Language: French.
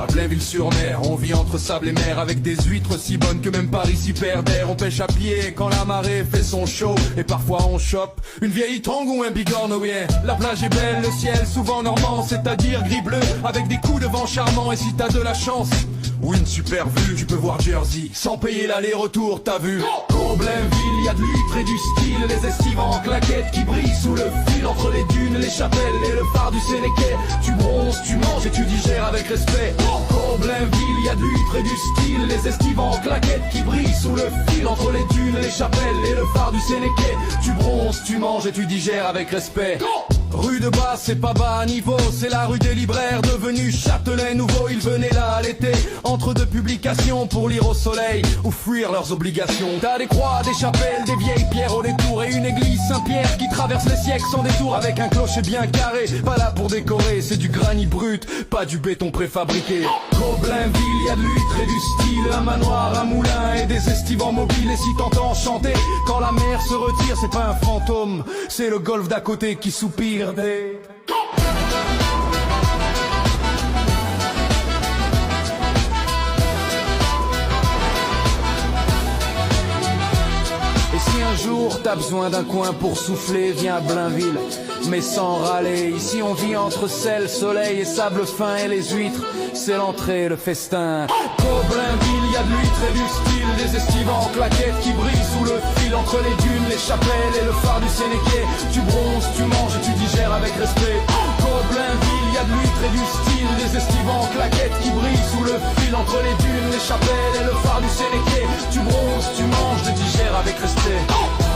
à Blainville-sur-Mer, on vit entre sable et mer avec des huîtres si bonnes que même Paris s'y perd d'air. On pêche à pied quand la marée fait son show et parfois on chope une vieille tongue ou un bigorne, oh yeah. La plage est belle, le ciel souvent normand, c'est-à-dire gris-bleu avec des coups de vent charmants. Et si t'as de la chance ou une super vue, tu peux voir Jersey sans payer l'aller-retour, t'as vu. Au Blainville, y a de l'huître et du style, les estives en claquettes qui brillent sous le fil entre les dunes, les chapelles et le phare du Sénéquais. Tu bronzes, tu manges et tu digères avec respect. Au Blainville, y a de l'huître et du style, les estives en claquettes qui brillent sous le fil entre les dunes, les chapelles et le phare du Sénéquais. Tu bronzes, tu manges et tu digères avec respect. Rue de Basse, c'est pas bas à niveau, c'est la rue des libraires devenue Châtelet nouveau. Ils venaient là à l'été, entre deux publications pour lire au soleil ou fuir leurs obligations. T'as des croix, des chapelles, des vieilles pierres au détour et une église Saint-Pierre qui traverse les siècles sans détour avec un clocher bien carré. Pas là pour décorer, c'est du granit brut, pas du béton préfabriqué. Au Blainville, y a de l'huître et du style, un manoir, un moulin et des estivants mobiles. Et si t'entends chanter quand la mer se retire, c'est pas un fantôme, c'est le golfe d'à côté qui soupire. Et si un jour t'as besoin d'un coin pour souffler, viens à Blainville, mais sans râler. Ici on vit entre sel, soleil et sable fin, et les huîtres, c'est l'entrée, le festin. Au Blainville, y a de l'huître et du style, des estives en claquettes qui brillent sous le fil entre les dunes, les chapelles et le phare du Sénéquais. Tu bronzes, tu manges et tu digères avec respect. Au Blainville, y a de l'huître et du style, des estives en claquettes qui brillent sous le fil entre les dunes, les chapelles et le phare du Sénéquais. Tu bronzes, tu manges, tu digères avec respect.